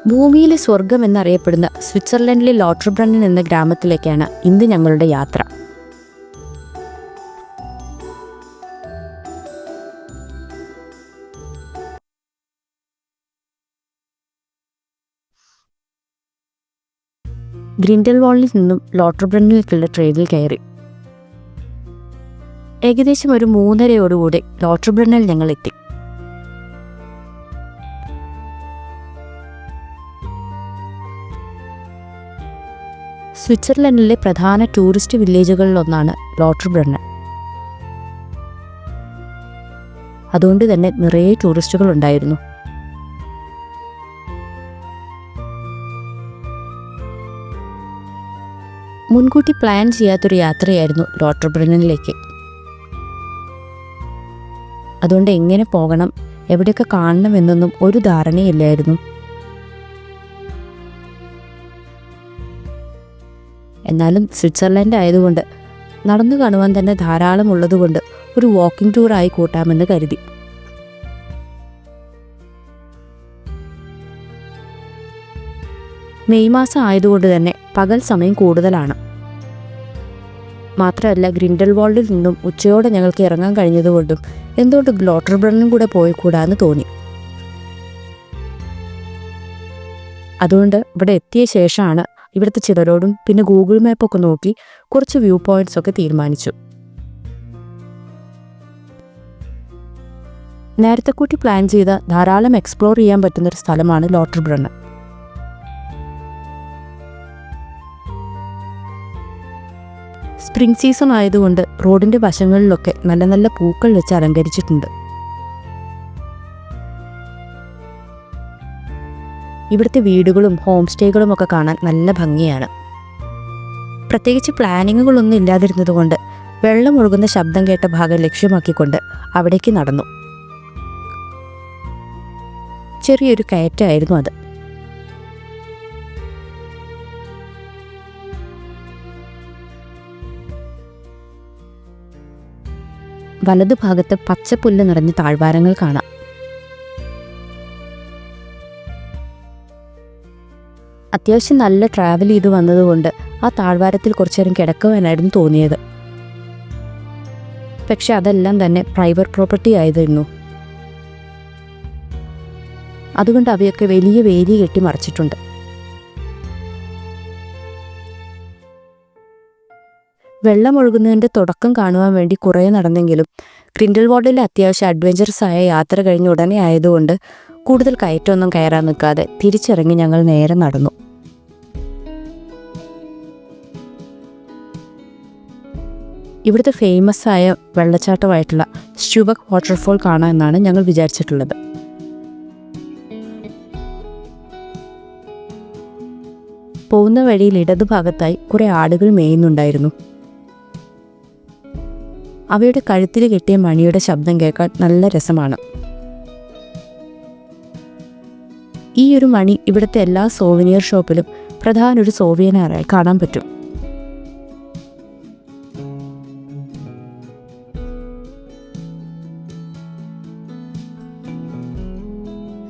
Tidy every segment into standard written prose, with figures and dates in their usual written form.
ഭൂമിയിലെ സ്വർഗം എന്നറിയപ്പെടുന്ന സ്വിറ്റ്സർലൻഡിലെ ലോട്ടർബ്രണ്ണൻ എന്ന ഗ്രാമത്തിലേക്കാണ് ഇന്ന് ഞങ്ങളുടെ യാത്ര. ഗ്രിൻഡൽവാൾഡിൽ നിന്നും ലോട്ടർബ്രണ്ണനിലേക്കുള്ള ട്രെയിനിൽ കയറി. ഏകദേശം ഒരു 3:30 ലോട്ടർബ്രണ്ണനിൽ ഞങ്ങൾ എത്തി. സ്വിറ്റ്സർലൻഡിലെ പ്രധാന ടൂറിസ്റ്റ് വില്ലേജുകളിലൊന്നാണ് ലോട്ടർബ്രണ്ണൻ. അതുകൊണ്ട് തന്നെ നിറയെ ടൂറിസ്റ്റുകൾ ഉണ്ടായിരുന്നു. മുൻകൂട്ടി പ്ലാൻ ചെയ്യാത്തൊരു യാത്രയായിരുന്നു ലോട്ടർബ്രണ്ണനിലേക്ക്. അതുകൊണ്ട് എങ്ങനെ പോകണം, എവിടെയൊക്കെ കാണണം എന്നൊന്നും ഒരു ധാരണയില്ലായിരുന്നു. എന്നാലും സ്വിറ്റ്സർലൻഡ് ആയതുകൊണ്ട് നടന്നു കാണുവാൻ തന്നെ ധാരാളം ഉള്ളതുകൊണ്ട് ഒരു വാക്കിംഗ് ടൂറായി കൂട്ടാമെന്ന് കരുതി. മെയ് മാസം ആയതുകൊണ്ട് തന്നെ പകൽ സമയം കൂടുതലാണ്. മാത്രമല്ല ഗ്രിൻഡൽവാൾഡിൽ നിന്നും ഉച്ചയോടെ ഞങ്ങൾക്ക് ഇറങ്ങാൻ കഴിഞ്ഞതുകൊണ്ടും എന്തുകൊണ്ട് ലോട്ടർബ്രണ്ണനും കൂടെ പോയിക്കൂടാന്ന് തോന്നി. അതുകൊണ്ട് ഇവിടെ എത്തിയ ശേഷമാണ് ഇവിടുത്തെ ചിലരോടും പിന്നെ ഗൂഗിൾ മാപ്പൊക്കെ നോക്കി കുറച്ച് വ്യൂ പോയിന്റ്സ് ഒക്കെ തീരുമാനിച്ചു. നേരത്തെ കൂട്ടി പ്ലാൻ ചെയ്ത ധാരാളം എക്സ്പ്ലോർ ചെയ്യാൻ പറ്റുന്നൊരു സ്ഥലമാണ് ലോട്ടർബ്രണ്ണൻ. സ്പ്രിംഗ് സീസൺ ആയതുകൊണ്ട് റോഡിൻ്റെ വശങ്ങളിലൊക്കെ നല്ല നല്ല പൂക്കൾ വെച്ച് അലങ്കരിച്ചിട്ടുണ്ട്. ഇവിടുത്തെ വീടുകളും ഹോം സ്റ്റേകളും ഒക്കെ കാണാൻ നല്ല ഭംഗിയാണ്. പ്രത്യേകിച്ച് പ്ലാനിങ്ങുകളൊന്നും ഇല്ലാതിരുന്നതുകൊണ്ട് വെള്ളം ഒഴുകുന്ന ശബ്ദം കേട്ട ഭാഗം ലക്ഷ്യമാക്കിക്കൊണ്ട് അവിടേക്ക് നടന്നു. ചെറിയൊരു കയറ്റമായിരുന്നു അത്. വലതുഭാഗത്ത് പച്ചപ്പുല്ല് നിറഞ്ഞ താഴ്വാരങ്ങൾ കാണാം. അത്യാവശ്യം നല്ല ട്രാവൽ ചെയ്ത് വന്നതുകൊണ്ട് ആ താഴ്വാരത്തിൽ കുറച്ചു നേരം കിടക്കുവാനായിരുന്നു തോന്നിയത്. പക്ഷെ അതെല്ലാം തന്നെ പ്രൈവറ്റ് പ്രോപ്പർട്ടി ആയിരുന്നു. അതുകൊണ്ട് അവയൊക്കെ വലിയ വേലി കെട്ടി മറച്ചിട്ടുണ്ട്. വെള്ളം ഒഴുകുന്നതിൻ്റെ തുടക്കം കാണുവാൻ വേണ്ടി കുറേ നടന്നെങ്കിലും ഗ്രിൻഡൽവാൾഡിലെ അത്യാവശ്യം അഡ്വഞ്ചറസ് ആയ യാത്ര കഴിഞ്ഞ ഉടനെ ആയതുകൊണ്ട് കൂടുതൽ കയറ്റമൊന്നും കയറാൻ നിൽക്കാതെ തിരിച്ചിറങ്ങി ഞങ്ങൾ നേരെ നടന്നു. ഇവിടുത്തെ ഫേമസ് ആയ വെള്ളച്ചാട്ടമായിട്ടുള്ള സ്റ്റുബക് വാട്ടർഫോൾ കാണാമെന്നാണ് ഞങ്ങൾ വിചാരിച്ചിട്ടുള്ളത്. പോകുന്ന വഴിയിൽ ഇടതുഭാഗത്തായി കുറേ ആടുകൾ മേയുന്നുണ്ടായിരുന്നു. അവയുടെ കഴുത്തിൽ കെട്ടിയ മണിയുടെ ശബ്ദം കേൾക്കാൻ നല്ല രസമാണ്. ഈ ഒരു മണി ഇവിടുത്തെ എല്ലാ സോവനിയർ ഷോപ്പിലും പ്രധാന ഒരു സോവനിയറായി കാണാൻ പറ്റും.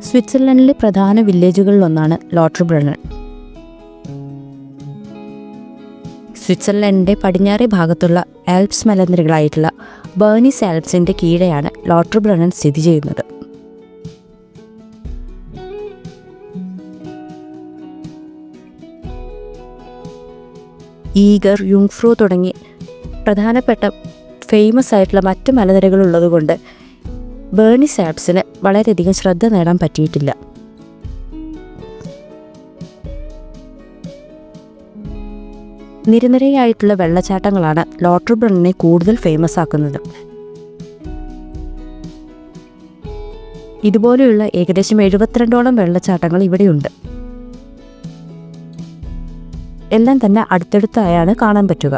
സ്വിറ്റ്സർലൻഡിലെ പ്രധാന വില്ലേജുകളിലൊന്നാണ് ലോട്ടർബ്രണ്ണൻ. സ്വിറ്റ്സർലൻഡിൻ്റെ പടിഞ്ഞാറേ ഭാഗത്തുള്ള ആൽപ്സ് മലനിരകളായിട്ടുള്ള ബേർണിസ് ആൽപ്സിൻ്റെ കീഴെയാണ് ലോട്ടർബ്രണ്ണൻ സ്ഥിതി ചെയ്യുന്നത്. ഈഗർ, യുങ്ഫ്രൂ തുടങ്ങി പ്രധാനപ്പെട്ട ഫേമസ് ആയിട്ടുള്ള മറ്റ് മലനിരകളുള്ളതുകൊണ്ട് ബേർണിസ് ആൽപ്സിന് വളരെയധികം ശ്രദ്ധ നേടാൻ പറ്റിയിട്ടില്ല. നിരനിരയായിട്ടുള്ള വെള്ളച്ചാട്ടങ്ങളാണ് ലോട്ടർബ്രണ്ണനെ കൂടുതൽ ഫേമസ് ആക്കുന്നത്. ഇതുപോലെയുള്ള ഏകദേശം 72ഓളം വെള്ളച്ചാട്ടങ്ങൾ ഇവിടെയുണ്ട്. എല്ലാം തന്നെ അടുത്തടുത്തായാണ് കാണാൻ പറ്റുക.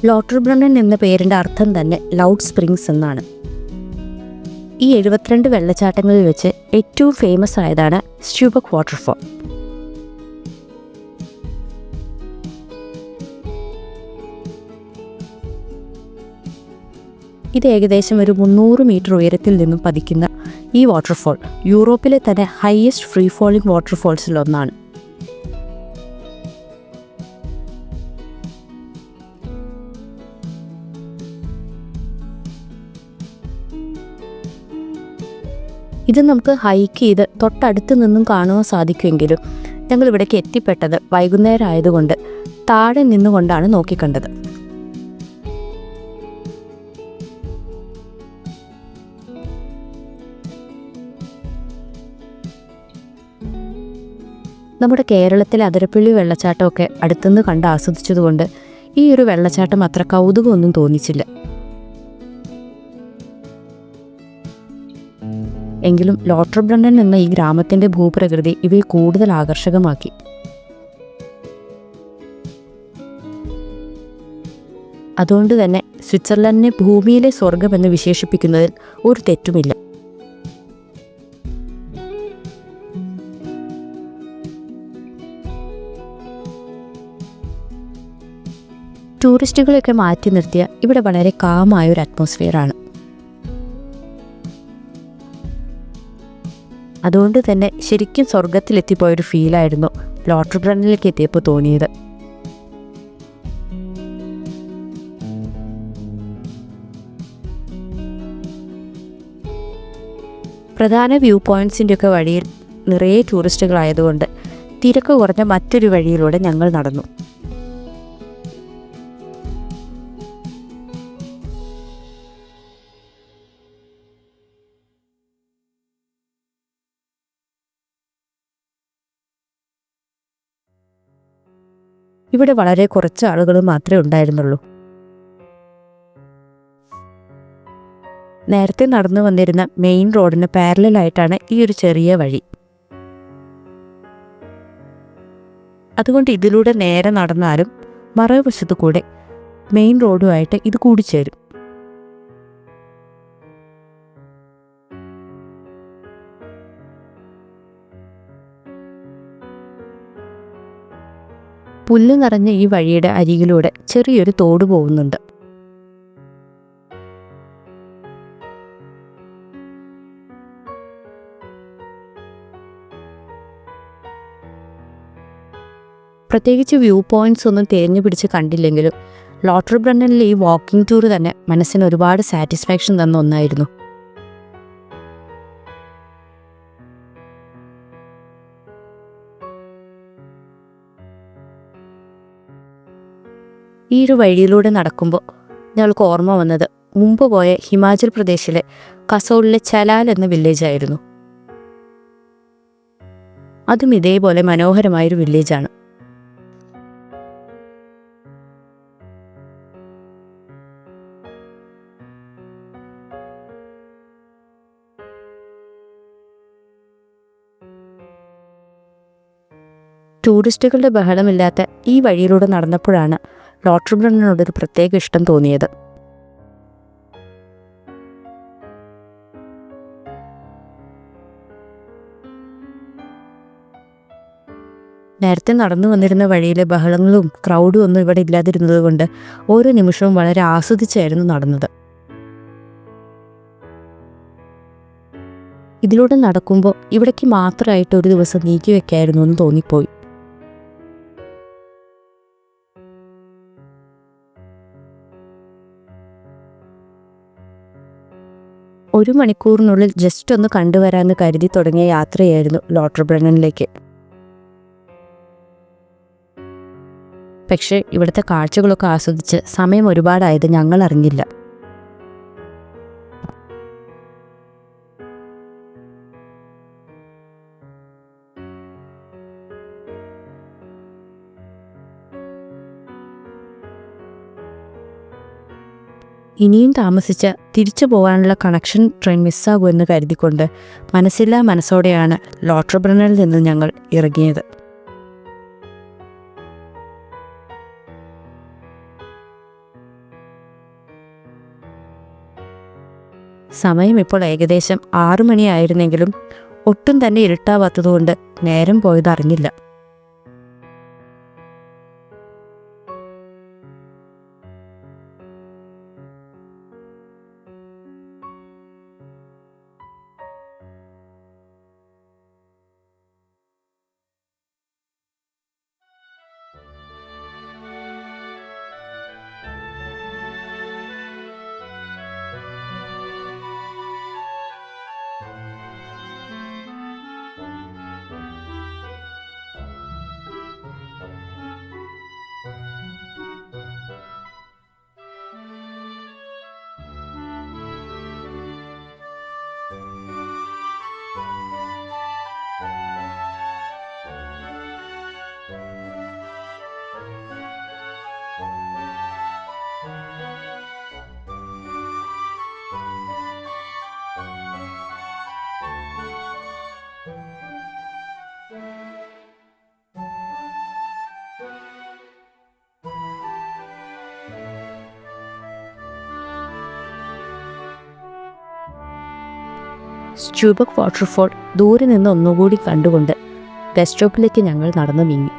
ലോട്ടർബ്രണ്ണൻ എന്ന പേരിൻ്റെ അർത്ഥം തന്നെ ലൗഡ് സ്പ്രിങ്സ് എന്നാണ്. ഈ 72 വെള്ളച്ചാട്ടങ്ങളിൽ വെച്ച് ഏറ്റവും ഫേമസ് ആയതാണ് സ്റ്റുബക് വാട്ടർഫോൾ. ഇത് ഏകദേശം ഒരു 300 മീറ്റർ ഉയരത്തിൽ നിന്നും പതിക്കുന്ന ഈ വാട്ടർഫോൾ യൂറോപ്പിലെ തന്നെ ഹയസ്റ്റ് ഫ്രീ ഫോളിംഗ് വാട്ടർഫോൾസിലൊന്നാണ്. ഇത് നമുക്ക് ഹൈക്ക് ചെയ്ത് തൊട്ടടുത്ത് നിന്നും കാണുവാൻ സാധിക്കുമെങ്കിലും ഞങ്ങൾ ഇവിടേക്ക് എത്തിപ്പെട്ടത് വൈകുന്നേരം ആയതുകൊണ്ട് താഴെ നിന്നുകൊണ്ടാണ് നോക്കിക്കണ്ടത്. നമ്മുടെ കേരളത്തിലെ അതിരപ്പള്ളി വെള്ളച്ചാട്ടമൊക്കെ അടുത്തുനിന്ന് കണ്ട് ആസ്വദിച്ചതുകൊണ്ട് ഈ ഒരു വെള്ളച്ചാട്ടം അത്ര കൗതുകമൊന്നും തോന്നിച്ചില്ല. എങ്കിലും ലോട്ടർബ്രണ്ടൻ എന്ന ഈ ഗ്രാമത്തിൻ്റെ ഭൂപ്രകൃതി ഇവയെ കൂടുതൽ ആകർഷകമാക്കി. അതുകൊണ്ട് തന്നെ സ്വിറ്റ്സർലൻഡിനെ ഭൂമിയിലെ സ്വർഗമെന്ന് വിശേഷിപ്പിക്കുന്നതിൽ ഒരു തെറ്റുമില്ല. ടൂറിസ്റ്റുകളെയൊക്കെ മാറ്റി നിർത്തിയ ഇവിടെ വളരെ കാമായൊരു അറ്റ്മോസ്ഫിയറാണ്. അതുകൊണ്ട് തന്നെ ശരിക്കും സ്വർഗത്തിലെത്തിപ്പോയൊരു ഫീലായിരുന്നു ലോട്ടർബ്രണ്ടനിലേക്ക് എത്തിയപ്പോൾ തോന്നിയത്. പ്രധാന വ്യൂ പോയിൻറ്റ്സിൻ്റെയൊക്കെ വഴിയിൽ നിറയെ ടൂറിസ്റ്റുകളായതുകൊണ്ട് തിരക്ക് കുറഞ്ഞ മറ്റൊരു വഴിയിലൂടെ ഞങ്ങൾ നടന്നു. ഇവിടെ വളരെ കുറച്ച് ആളുകൾ മാത്രമേ ഉണ്ടായിരുന്നുള്ളൂ. നേരത്തെ നടന്നു വന്നിരുന്ന മെയിൻ റോഡിന് പാരലലായിട്ടാണ് ഈ ഒരു ചെറിയ വഴി. അതുകൊണ്ട് ഇതിലൂടെ നേരെ നടന്നാലും മറുവശത്തു കൂടെ മെയിൻ റോഡുമായിട്ട് ഇത് കൂടിച്ചേരും. പുല്ല് നിറഞ്ഞ ഈ വഴിയുടെ അരികിലൂടെ ചെറിയൊരു തോട് പോകുന്നുണ്ട്. പ്രത്യേകിച്ച് വ്യൂ പോയിൻറ്റ്സ് ഒന്നും തിരഞ്ഞു പിടിച്ച് കണ്ടില്ലെങ്കിലും ലോട്ടർബ്രണ്ടനിലെ ഈ വാക്കിംഗ് ടൂർ തന്നെ മനസ്സിന് ഒരുപാട് സാറ്റിസ്ഫാക്ഷൻ തന്ന ഒന്നായിരുന്നു. ഈ ഒരു വഴിയിലൂടെ നടക്കുമ്പോൾ ഞങ്ങൾക്ക് ഓർമ്മ വന്നത് മുമ്പ് പോയ ഹിമാചൽ പ്രദേശിലെ കസോളിലെ ചലാൽ എന്ന വില്ലേജായിരുന്നു. അതും ഇതേപോലെ മനോഹരമായൊരു വില്ലേജാണ്. ടൂറിസ്റ്റുകളുടെ ബഹളമില്ലാത്ത ഈ വഴിയിലൂടെ നടന്നപ്പോഴാണ് ലോട്ടർബ്രണ്ടനോടൊരു പ്രത്യേക ഇഷ്ടം തോന്നിയത്. നേരത്തെ നടന്നു വന്നിരുന്ന വഴിയിലെ ബഹളങ്ങളും ക്രൗഡും ഒന്നും ഇവിടെ ഇല്ലാതിരുന്നത് കൊണ്ട് ഓരോ നിമിഷവും വളരെ ആസ്വദിച്ചായിരുന്നു നടന്നത്. ഇതിലൂടെ നടക്കുമ്പോൾ ഇവിടേക്ക് മാത്രമായിട്ട് ഒരു ദിവസം നീക്കി വെക്കായിരുന്നു എന്ന് തോന്നിപ്പോയി. ഒരു മണിക്കൂറിനുള്ളിൽ ജസ്റ്റ് ഒന്ന് കണ്ടുവരാമെന്ന് കരുതി തുടങ്ങിയ യാത്രയായിരുന്നു ലോട്ടർബ്രണ്ടനിലേക്ക്. പക്ഷേ ഇവിടുത്തെ കാഴ്ചകളൊക്കെ ആസ്വദിച്ച് സമയം ഒരുപാടായത് ഞങ്ങൾ അറിഞ്ഞില്ല. ഇനിയും താമസിച്ച തിരിച്ചു പോകാനുള്ള കണക്ഷൻ ട്രെയിൻ മിസ്സാകുമെന്ന് കരുതിക്കൊണ്ട് മനസ്സില്ലാ മനസ്സോടെയാണ് ലോട്ടർബ്രണ്ടനിൽ നിന്ന് ഞങ്ങൾ ഇറങ്ങിയത്. സമയം ഇപ്പോൾ ഏകദേശം 6 മണിയായിരുന്നെങ്കിലും ഒട്ടും തന്നെ ഇരുട്ടാവാത്തതുകൊണ്ട് നേരം പോയതറിഞ്ഞില്ല. സ്റ്റ്യൂബക് വാട്ടർഫോൾ ദൂരെ നിന്ന് ഒന്നുകൂടി കണ്ടുകൊണ്ട് ബസ് സ്റ്റോപ്പിലേക്ക് ഞങ്ങൾ നടന്നു നീങ്ങി.